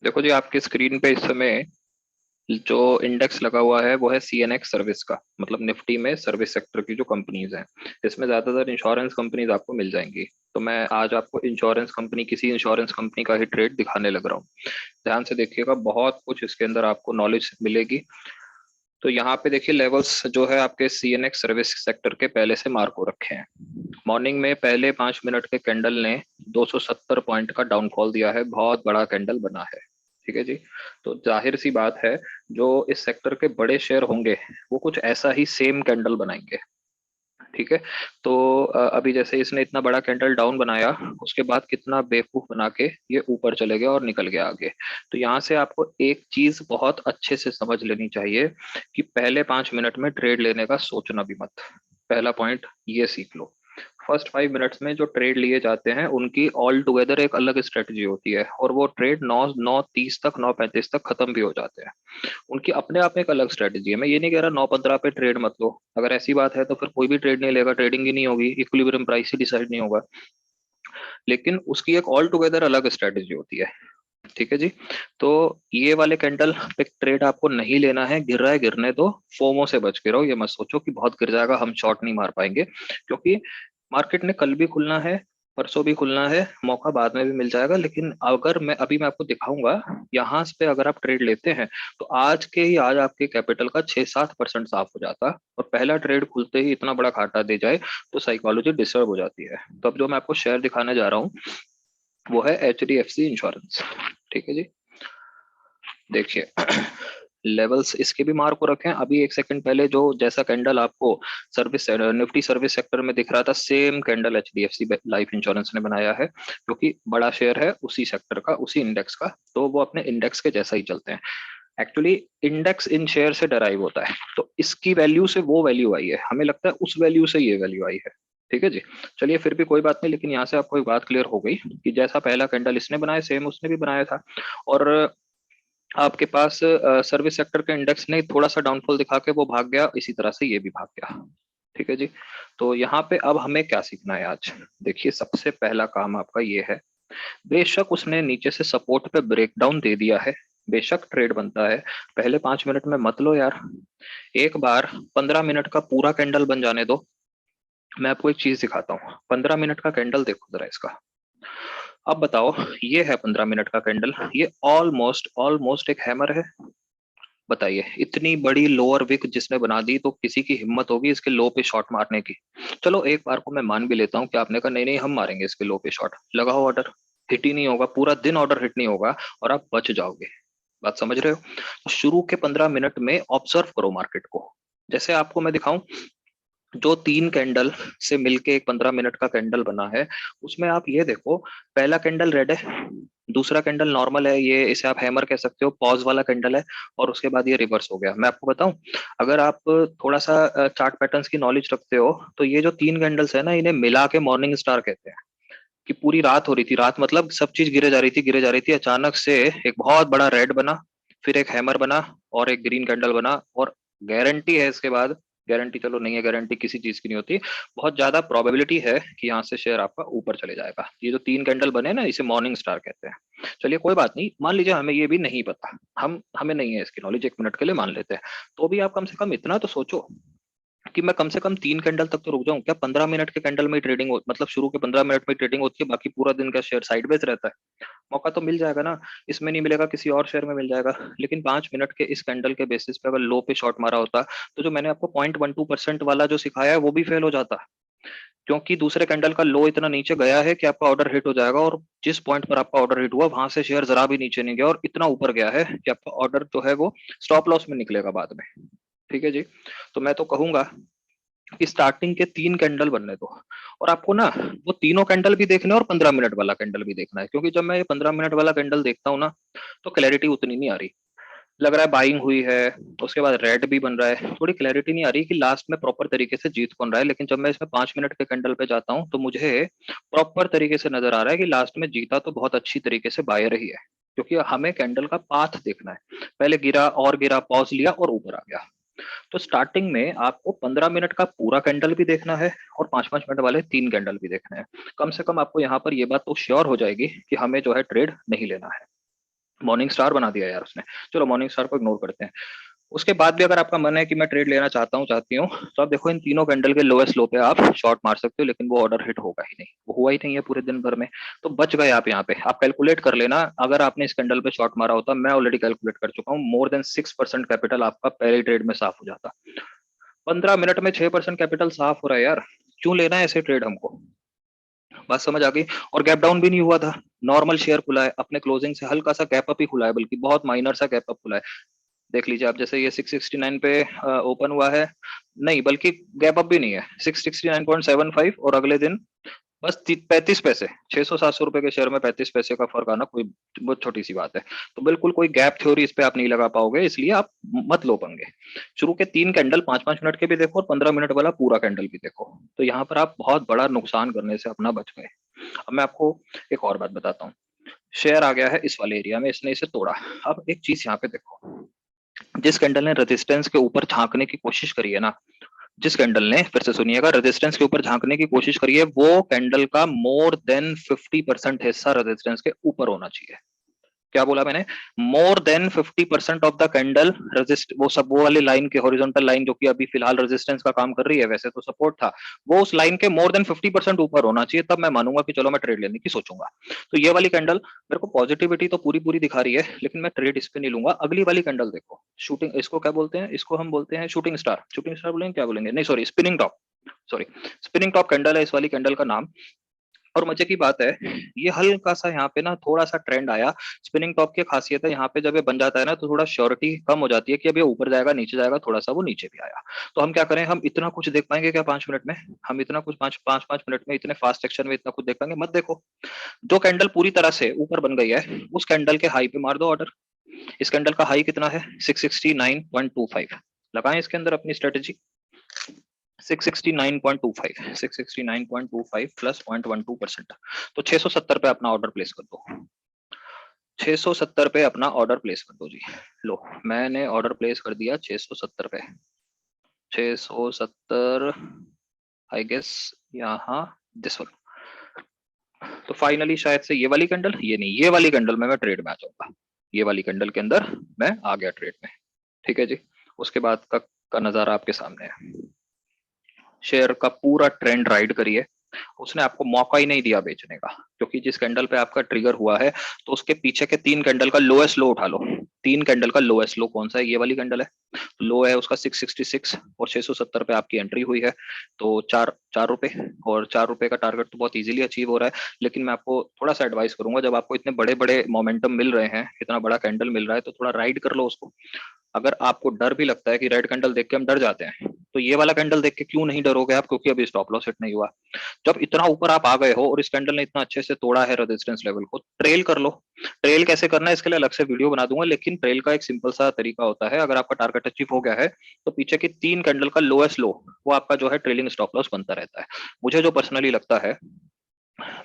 देखो जी, आपके स्क्रीन पे इस समय जो इंडेक्स लगा हुआ है वो है सीएनएक्स सर्विस का, मतलब निफ्टी में सर्विस सेक्टर की जो कंपनीज हैं, इसमें ज्यादातर इंश्योरेंस कंपनीज आपको मिल जाएंगी। तो मैं आज आपको इंश्योरेंस कंपनी, किसी इंश्योरेंस कंपनी का ही ट्रेड दिखाने लग रहा हूँ। ध्यान से देखिएगा, बहुत कुछ इसके अंदर आपको नॉलेज मिलेगी। तो यहाँ पे देखिए, लेवल्स जो है आपके सीएनएक्स सर्विस सेक्टर के पहले से मार्क हो रखे हैं। मॉर्निंग में पहले 5 मिनट के कैंडल ने 270 पॉइंट का डाउनफॉल दिया है, बहुत बड़ा कैंडल बना है। ठीक है जी। तो जाहिर सी बात है, जो इस सेक्टर के बड़े शेयर होंगे वो कुछ ऐसा ही सेम कैंडल बनाएंगे। ठीक है। तो अभी जैसे इसने इतना बड़ा कैंडल डाउन बनाया, उसके बाद कितना बेवकूफ बना के ये ऊपर चले गया और निकल गया आगे। तो यहाँ से आपको एक चीज बहुत अच्छे से समझ लेनी चाहिए कि पहले 5 मिनट में ट्रेड लेने का सोचना भी मत। पहला पॉइंट ये सीख लो। फर्स्ट 5 मिनट्स में जो ट्रेड लिए जाते हैं उनकी ऑल टुगेदर एक अलग स्ट्रेटजी होती है, और वो ट्रेड 9:30 तक, 9:35 तक खत्म भी हो जाते हैं। उनकी अपने आप में एक अलग स्ट्रेटजी है। मैं ये नहीं कह रहा 9:15 पे ट्रेड मत लो, अगर ऐसी बात है तो फिर कोई भी ट्रेड नहीं लेगा, ट्रेडिंग ही नहीं होगी, इक्विलिब्रियम प्राइस ही डिसाइड नहीं होगा। लेकिन उसकी एक ऑल टुगेदर अलग स्ट्रेटजी होती है। ठीक है जी। तो ये वाले कैंडल पे ट्रेड आपको नहीं लेना है, गिर रहा है गिरने दो। फोमो से बच के रहो, ये मत सोचो कि बहुत गिर जाएगा हम शॉर्ट नहीं मार पाएंगे, क्योंकि मार्केट ने कल भी खुलना है, परसों भी खुलना है, मौका बाद में भी मिल जाएगा। लेकिन अगर मैं आपको दिखाऊंगा, यहाँ पे अगर आप ट्रेड लेते हैं तो आज के ही आज आपके कैपिटल का 6-7% साफ हो जाता, और पहला ट्रेड खुलते ही इतना बड़ा घाटा दे जाए तो साइकोलॉजी डिस्टर्ब हो जाती है। तो अब जो मैं आपको शेयर दिखाने जा रहा हूँ वो है HDFC इंश्योरेंस। ठीक है जी। देखिए, लेवल्स इसके भी मार्क हो रखे हैं। अभी एक सेकंड पहले जो जैसा कैंडल आपको सर्विस निफ्टी सर्विस सेक्टर में दिख रहा था, same candle HDFC life insurance ने बनाया है, क्योंकि बड़ा शेयर है उसी सेक्टर का, उसी इंडेक्स का, तो वो अपने इंडेक्स के जैसा ही चलते हैं। एक्चुअली इंडेक्स इन शेयर से डराइव होता है, तो इसकी वैल्यू से वो वैल्यू आई है, हमें लगता है उस वैल्यू से ये वैल्यू आई है। ठीक है जी। चलिए फिर भी कोई बात नहीं, लेकिन यहाँ से आपको एक बात क्लियर हो गई कि जैसा पहला कैंडल इसने बनाया, सेम उसने भी बनाया था। और आपके पास सर्विस सेक्टर के इंडेक्स ने थोड़ा सा डाउनफॉल दिखा के वो भाग गया, इसी तरह से ये भी भाग गया। ठीक है जी। तो यहाँ पे अब हमें क्या सीखना है आज? देखिए, सबसे पहला काम आपका ये है, बेशक उसने नीचे से सपोर्ट पे ब्रेकडाउन दे दिया है, बेशक ट्रेड बनता है, पहले 5 मिनट में मत लो यार। एक बार 15 मिनट का पूरा कैंडल बन जाने दो। मैं आपको एक चीज दिखाता हूँ, 15 मिनट का कैंडल देखो जरा इसका। अब बताओ, ये है 15 मिनट का कैंडल, ये ऑलमोस्ट ऑलमोस्ट एक हैमर है। बताइए, इतनी बड़ी लोअर विक जिसने बना दी, तो किसी की हिम्मत होगी इसके लो पे शॉट मारने की? चलो एक बार को मैं मान भी लेता हूँ कि आपने कहा नहीं नहीं हम मारेंगे इसके लो पे शॉट, लगाओ ऑर्डर, हिट ही नहीं होगा, पूरा दिन ऑर्डर हिट नहीं होगा और आप बच जाओगे। बात समझ रहे हो? तो शुरू के 15 मिनट में ऑब्जर्व करो मार्केट को। जैसे आपको मैं दिखाऊं, जो 3 कैंडल से मिलके एक 15 मिनट का कैंडल बना है, उसमें आप ये देखो, पहला कैंडल रेड है, दूसरा कैंडल नॉर्मल है, ये इसे आप हैमर कह सकते हो, पॉज वाला कैंडल है, और उसके बाद ये रिवर्स हो गया। मैं आपको बताऊं, अगर आप थोड़ा सा चार्ट पैटर्न्स की नॉलेज रखते हो, तो ये जो 3 कैंडल्स है ना, इन्हें मिला के मॉर्निंग स्टार कहते हैं। कि पूरी रात हो रही थी, रात मतलब सब चीज गिरे जा रही थी, गिरे जा रही थी, अचानक से एक बहुत बड़ा रेड बना, फिर एक हैमर बना, और एक ग्रीन कैंडल बना। और गारंटी है इसके बाद, गारंटी चलो नहीं है, गारंटी किसी चीज की नहीं होती, बहुत ज्यादा प्रोबेबिलिटी है कि यहाँ से शेयर आपका ऊपर चले जाएगा। ये जो 3 कैंडल बने ना, इसे मॉर्निंग स्टार कहते हैं। चलिए कोई बात नहीं, मान लीजिए हमें ये भी नहीं पता, हमें नहीं है इसकी नॉलेज, 1 मिनट के लिए मान लेते हैं। तो भी आप कम से कम इतना तो सोचो कि मैं कम से कम 3 कैंडल तक तो रुक जाऊं क्या? 15 मिनट के कैंडल में ट्रेडिंग हो, मतलब शुरू के 15 मिनट में ट्रेडिंग होती है, बाकी पूरा दिन का शेयर साइडवेज रहता है। मौका तो मिल जाएगा ना, इसमें नहीं मिलेगा किसी और शेयर में मिल जाएगा। लेकिन 5 मिनट के इस कैंडल के बेसिस पे अगर लो पे शॉट मारा होता, तो जो मैंने आपको 0.12% वाला जो सिखाया है वो भी फेल हो जाता, क्योंकि दूसरे कैंडल का लो इतना नीचे गया है कि आपका ऑर्डर हिट हो जाएगा, और जिस पॉइंट पर आपका ऑर्डर हिट हुआ वहां से शेयर जरा भी नीचे नहीं गया, और इतना ऊपर गया है कि आपका ऑर्डर जो है वो स्टॉप लॉस में निकलेगा बाद में। ठीक है जी। तो मैं तो कहूंगा कि स्टार्टिंग के 3 कैंडल बनने दो, और आपको ना वो तीनों कैंडल भी देखना है और 15 मिनट वाला कैंडल भी देखना है, क्योंकि जब मैं ये 15 मिनट वाला कैंडल देखता हूँ ना, तो क्लैरिटी उतनी नहीं आ रही। लग रहा है बाइंग हुई है, उसके बाद रेड भी बन रहा है, थोड़ी क्लैरिटी नहीं आ रही कि लास्ट में प्रॉपर तरीके से जीत कौन रहा है। लेकिन जब मैं इसमें 5 मिनट के कैंडल पे जाता हूँ, तो मुझे प्रॉपर तरीके से नजर आ रहा है कि लास्ट में जीता तो बहुत अच्छी तरीके से बायर ही है, क्योंकि हमें कैंडल का पाथ देखना है। पहले गिरा और गिरा, पॉज लिया और ऊपर आ गया। तो स्टार्टिंग में आपको 15 मिनट का पूरा कैंडल भी देखना है, और 5-5 मिनट वाले 3 कैंडल भी देखने हैं। कम से कम आपको यहाँ पर ये बात तो श्योर हो जाएगी कि हमें जो है ट्रेड नहीं लेना है। मॉर्निंग स्टार बना दिया यार उसने। चलो मॉर्निंग स्टार को इग्नोर करते हैं। उसके बाद भी अगर आपका मन है कि मैं ट्रेड लेना चाहता हूँ चाहती हूँ, तो आप देखो इन तीनों कैंडल के लोएस्ट लो पे आप शॉर्ट मार सकते हो, लेकिन वो ऑर्डर हिट होगा ही नहीं, वो हुआ ही नहीं है पूरे दिन भर में। तो बच गए आप यहाँ पे। आप कैलकुलेट कर लेना, अगर आपने इस कैंडल पे शॉर्ट मारा होता, मैं ऑलरेडी कैलकुलेट कर चुका हूँ, मोर देन 6% कैपिटल आपका पहले ट्रेड में साफ हो जाता। 15 मिनट में 6% कैपिटल साफ हो रहा है यार, क्यों लेना है ऐसे ट्रेड हमको? बात समझ आ गई? और गैप डाउन भी नहीं हुआ था, नॉर्मल शेयर खुला है, अपने क्लोजिंग से हल्का सा गैप अप ही खुला है, बल्कि बहुत माइनर सा गैप अप खुला है। देख लीजिए आप, जैसे ये 669 पे ओपन हुआ है, नहीं बल्कि गैप अप भी नहीं है, 669.75, और अगले दिन बस 35 पैसे, 600-700 रुपए के शेयर में 35 पैसे का फर्क आना कोई बहुत छोटी सी बात है। तो बिल्कुल कोई गैप थ्योरी इस पे आप नहीं लगा पाओगे, इसलिए आप मत लो पंगे। शुरू के 3 कैंडल 5-5 मिनट के भी देखो, और 15 मिनट वाला पूरा कैंडल भी देखो, तो यहाँ पर आप बहुत बड़ा नुकसान करने से अपना बच गए। अब मैं आपको एक और बात बताता हूँ। शेयर आ गया है इस वाले एरिया में, इसने इसे तोड़ा। अब एक चीज यहाँ पे देखो, जिस कैंडल ने रेजिस्टेंस के ऊपर झांकने की कोशिश करी है ना, जिस कैंडल ने, फिर से सुनिएगा, रेजिस्टेंस के ऊपर झांकने की कोशिश करी है, वो कैंडल का मोर देन 50% हिस्सा रेजिस्टेंस के ऊपर होना चाहिए। क्या बोला मैंने? More than 50% of the candle resist, वो सब वो वाली लाइन के हॉरिजॉन्टल लाइन जो कि अभी फिलहाल रेजिस्टेंस का काम कर रही है, वैसे तो सपोर्ट था, वो उस लाइन के मोर देन 50% ऊपर होना चाहिए, तब मैं मानूंगा कि चलो मैं ट्रेड लेने की सोचूंगा। तो ये वाली कैंडल मेरे को पॉजिटिविटी तो पूरी पूरी दिखा रही है, लेकिन मैं ट्रेड इस पे नहीं लूंगा। अगली वाली कैंडल देखो, शूटिंग, इसको क्या बोलते हैं, इसको हम बोलते हैं शूटिंग स्टार, शूटिंग स्टार बोलेंगे, क्या बोलेंगे, नहीं sorry, spinning top, sorry, spinning top candle है इस वाली कैंडल का नाम। और मजे की बात है, ये हल्का सा यहाँ पे ना थोड़ा सा ट्रेंड आया। स्पिनिंग टॉप की खासियत है, यहाँ पे जब ये बन जाता है ना, तो थोड़ा श्योरिटी कम हो जाती है कि अब ये ऊपर जाएगा नीचे जाएगा, थोड़ा सा वो नीचे भी आया। तो हम क्या करें, हम इतना कुछ देख पाएंगे क्या 5 मिनट में? हम इतना कुछ पांच पांच पांच मिनट में इतने फास्ट एक्शन में इतना कुछ देख पाएंगे? मत देखो। जो कैंडल पूरी तरह से ऊपर बन गई है, उस कैंडल के हाई पे मार दो ऑर्डर। इस कैंडल का हाई कितना है? 669.25। लगाएं इसके अंदर अपनी स्ट्रेटेजी। 669.25, 669.25 प्लस 0.12%, तो 670 पे अपना ऑर्डर प्लेस कर दो। 670 पे अपना ऑर्डर प्लेस कर दो जी। लो, मैंने ऑर्डर प्लेस कर दिया 670 पे। 670, आई गेस यहाँ, दिस वन। तो फाइनली शायद से ये वाली कैंडल, ये नहीं, ये वाली कैंडल में मैं ट्रेड में आ जाऊंगा। ये वाली कैंडल के अंदर मैं आ गया ट्रेड में। ठीक है जी। उसके बाद का नजारा आपके सामने है। शेयर का पूरा ट्रेंड राइड करिए, उसने आपको मौका ही नहीं दिया बेचने का, क्योंकि जिस कैंडल पे आपका ट्रिगर हुआ है, तो उसके पीछे के 3 कैंडल का लोएस्ट लो उठा लो। 3 कैंडल का लोएस्ट लो कौन सा है? ये वाली कैंडल है। लो है उसका 666, और 670 पे आपकी एंट्री हुई है, तो 4 रुपए, और 4 रुपए का टारगेट तो बहुत इजीली अचीव हो रहा है। लेकिन मैं आपको थोड़ा सा एडवाइस करूंगा, जब आपको इतने बड़े बड़े मोमेंटम मिल रहे हैं, इतना बड़ा कैंडल मिल रहा है, तो थोड़ा राइड कर लो उसको। अगर आपको डर भी लगता है कि रेड कैंडल देख के हम डर जाते हैं, तो ये वाला कैंडल देख के क्यों नहीं डरोगे आप? क्योंकि अभी स्टॉप लॉस हिट नहीं हुआ। जब इतना ऊपर आप आ गए हो और इस कैंडल ने इतना अच्छे से तोड़ा है रेजिस्टेंस लेवल को, ट्रेल कर लो। ट्रेल कैसे करना है इसके लिए अलग से वीडियो बना दूंगा, लेकिन ट्रेल का एक सिंपल सा तरीका होता है, अगर आपका टारगेट अचीव हो गया है, तो पीछे की 3 कैंडल का लोएस्ट लो, वो आपका जो है ट्रेलिंग स्टॉप लॉस बनता रहता है। मुझे जो पर्सनली लगता है,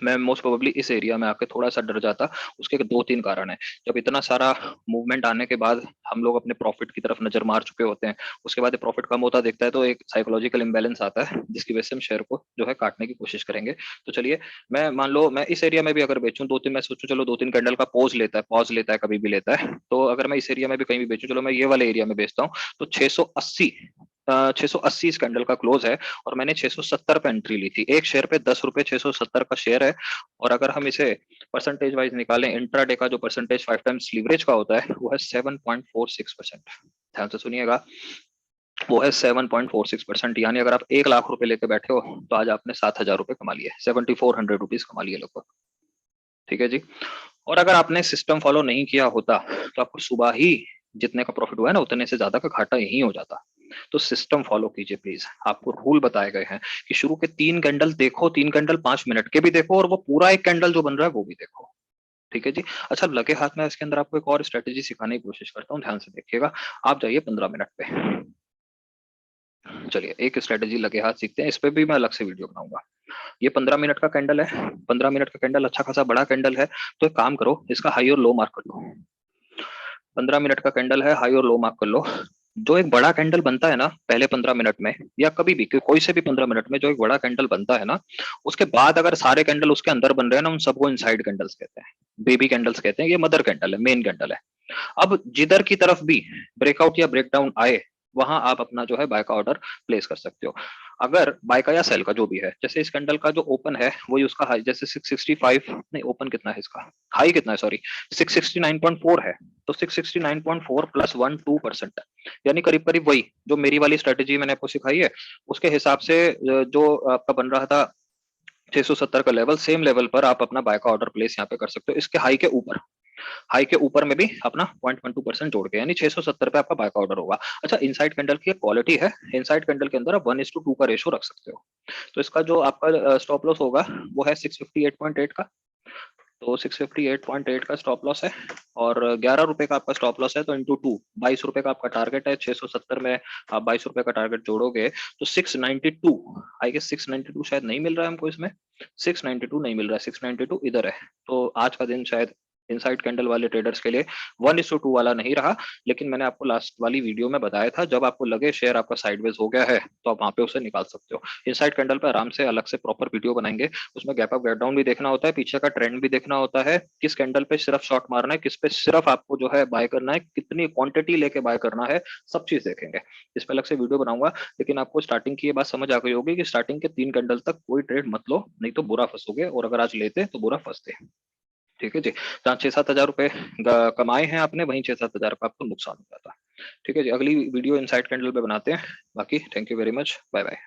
मैं मोस्ट प्रोबेबली इस एरिया में आके थोड़ा सा डर जाता। उसके 2-3 कारण है। जब इतना सारा मूवमेंट आने के बाद हम लोग अपने प्रॉफिट की तरफ नजर मार चुके होते हैं, उसके बाद प्रॉफिट कम होता देखता है, तो एक साइकोलॉजिकल इम्बैलेंस आता है, जिसकी वजह से हम शेयर को जो है काटने की कोशिश करेंगे। तो चलिए, मैं मान लो मैं इस एरिया में भी अगर बेचूं 2-3, मैं सोचूं चलो 2-3 कैंडल का पॉज लेता है, कभी भी लेता है, तो अगर मैं इस एरिया में भी कहीं भी बेचूं, चलो मैं ये वाले एरिया में बेचता हूँ, तो 680 इस कैंडल का क्लोज है, और मैंने 670 पे एंट्री ली थी। एक शेयर पे 10 रुपए, 670 का शेयर है। और अगर हम इसे परसेंटेज वाइज निकालें, इंट्राडे का जो परसेंटेज 5 टाइम्स लीवरेज का होता है, वो है 7.46%। ध्यान से सुनिएगा, वो है 7.46%। यानी अगर आप 1 लाख रुपए लेके बैठे हो, तो आज आपने 7,000 रुपए कमा लिए, 7400 रुपीज कमा लिए लगभग। ठीक है जी। और अगर आपने सिस्टम फॉलो नहीं किया होता, तो आपको सुबह ही जितने का प्रॉफिट हुआ है ना, उतने से ज्यादा का घाटा यही हो जाता। तो सिस्टम फॉलो कीजिए प्लीज। आपको रूल बताए गए हैं कि शुरू के 3 कैंडल देखो, 3 कैंडल 5 मिनट के भी देखो, और वो पूरा एक कैंडल जो बन रहा है वो भी देखो। ठीक है जी। अच्छा, लगे हाथ में इसके अंदर आपको एक और स्ट्रेटेजी सिखाने की कोशिश करता हूँ, ध्यान से देखिएगा। आप जाइए 15 मिनट पे। चलिए, एक स्ट्रेटेजी लगे हाथ सीखते हैं, इस पे भी मैं अलग से वीडियो बनाऊंगा। ये 15 मिनट का कैंडल है, 15 मिनट का कैंडल अच्छा खासा बड़ा कैंडल है। तो एक काम करो, इसका हाई और लो मार्क कर लो। 15 मिनट का कैंडल है, हाई और लो मार्क कर लो। जो एक बड़ा कैंडल बनता है ना पहले 15 मिनट में, या कभी भी कोई से भी 15 मिनट में जो एक बड़ा कैंडल बनता है ना, उसके बाद अगर सारे कैंडल उसके अंदर बन रहे हैं ना, उन सबको इनसाइड कैंडल्स कहते हैं, बेबी कैंडल्स कहते हैं। ये मदर कैंडल है, मेन कैंडल है। अब जिधर की तरफ भी ब्रेकआउट या ब्रेकडाउन आए, वहां आप अपना जो है बाय का ऑर्डर प्लेस कर सकते हो। अगर बाय का या सेल का जो भी है, जैसे इस कैंडल का जो ओपन है वही उसका हाई, जैसे 665, नहीं ओपन कितना है इसका, हाई कितना है सॉरी, 669.4 है। तो 669.4 प्लस 1-2% है, यानी करीब करीब वही जो मेरी वाली स्ट्रेटेजी मैंने आपको सिखाई है, उसके हिसाब से जो आपका बन रहा था 670 का लेवल, सेम लेवल पर आप अपना बाय का ऑर्डर प्लेस यहाँ पे कर सकते हो। इसके हाई के ऊपर, हाई के ऊपर में भी अपना 0.12% जोड़ के, यानी 670 पे आपका बाय का ऑर्डर होगा। अच्छा, इनसाइड कैंडल की एक क्वालिटी है, इनसाइड कैंडल के अंदर आप 1:2 का रेशो रख सकते हो। तो इसका जो आपका स्टॉप लॉस होगा वो है 658.8 का। तो 658.8 का स्टॉप लॉस है, और 11 रुपए का आपका स्टॉप लॉस है, तो इंटू 2 22 रुपए का आपका टारगेट है। 670 में आप 22 रुपए का टारगेट जोड़ोगे तो 692, आई गेस 692 शायद नहीं मिल रहा है हमको इसमें, 692 नहीं मिल रहा है, 692 इधर है। तो आज का दिन शायद इनसाइड कैंडल वाले ट्रेडर्स के लिए 1:2 वाला नहीं रहा, लेकिन मैंने आपको लास्ट वाली वीडियो में बताया था, जब आपको लगे शेयर आपका साइडवेज हो गया है तो आप वहां पे उसे निकाल सकते हो। इनसाइड कैंडल पे आराम से अलग से प्रॉपर वीडियो बनाएंगे, उसमें गैप अप गैप डाउन भी देखना होता है, पीछे का ट्रेंड भी देखना होता है, किस कैंडल पे सिर्फ शॉर्ट मारना है, किस पे सिर्फ आपको जो है बाय करना है, कितनी क्वांटिटी लेके बाय करना है, सब चीज देखेंगे। इस पे अलग से वीडियो बनाऊंगा। लेकिन आपको स्टार्टिंग की ये बात समझ आ गई होगी कि स्टार्टिंग के 3 कैंडल तक कोई ट्रेड मत लो, नहीं तो बुरा फंसोगे, और अगर आज लेते तो बुरा फंसते। ठीक है जी। जहाँ 6-7 हजार रुपए कमाए हैं आपने, वहीं 6-7 हजार का आपको नुकसान हो जाता। ठीक है जी, अगली वीडियो इनसाइड कैंडल पे बनाते हैं। बाकी thank you very much, bye bye.